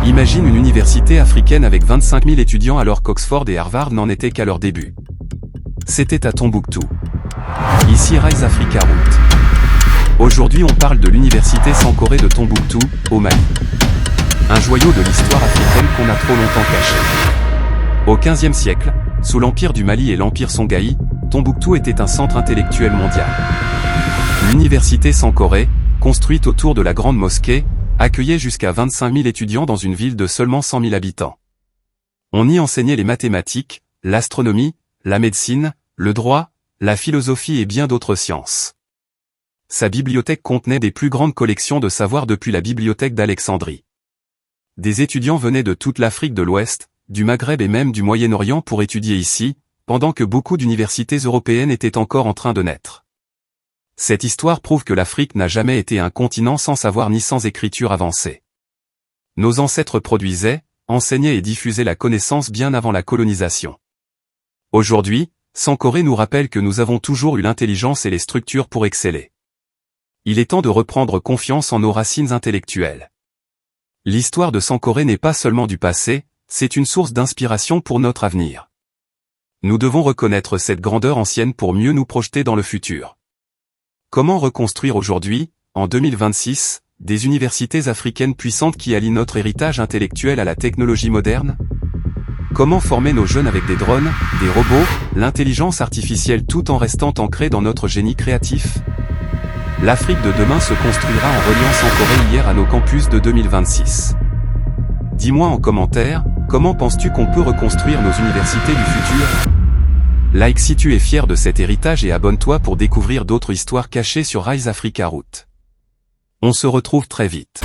Imagine une université africaine avec 25 000 étudiants alors qu'Oxford et Harvard n'en étaient qu'à leur début. C'était à Tombouctou. Ici Rise Africa Route. Aujourd'hui on parle de l'université Sankoré de Tombouctou, au Mali. Un joyau de l'histoire africaine qu'on a trop longtemps caché. Au XVe siècle, sous l'empire du Mali et l'empire Songhai, Tombouctou était un centre intellectuel mondial. L'université Sankoré, construite autour de la grande mosquée, accueillait jusqu'à 25 000 étudiants dans une ville de seulement 100 000 habitants. On y enseignait les mathématiques, l'astronomie, la médecine, le droit, la philosophie et bien d'autres sciences. Sa bibliothèque contenait des plus grandes collections de savoir depuis la bibliothèque d'Alexandrie. Des étudiants venaient de toute l'Afrique de l'Ouest, du Maghreb et même du Moyen-Orient pour étudier ici, pendant que beaucoup d'universités européennes étaient encore en train de naître. Cette histoire prouve que l'Afrique n'a jamais été un continent sans savoir ni sans écriture avancée. Nos ancêtres produisaient, enseignaient et diffusaient la connaissance bien avant la colonisation. Aujourd'hui, Sankoré nous rappelle que nous avons toujours eu l'intelligence et les structures pour exceller. Il est temps de reprendre confiance en nos racines intellectuelles. L'histoire de Sankoré n'est pas seulement du passé, c'est une source d'inspiration pour notre avenir. Nous devons reconnaître cette grandeur ancienne pour mieux nous projeter dans le futur. Comment reconstruire aujourd'hui, en 2026, des universités africaines puissantes qui allient notre héritage intellectuel à la technologie moderne? Comment former nos jeunes avec des drones, des robots, l'intelligence artificielle tout en restant ancrés dans notre génie créatif? L'Afrique de demain se construira en reliant Sankoré hier à nos campus de 2026. Dis-moi en commentaire, comment penses-tu qu'on peut reconstruire nos universités du futur? Like si tu es fier de cet héritage et abonne-toi pour découvrir d'autres histoires cachées sur Rise Africa Route. On se retrouve très vite.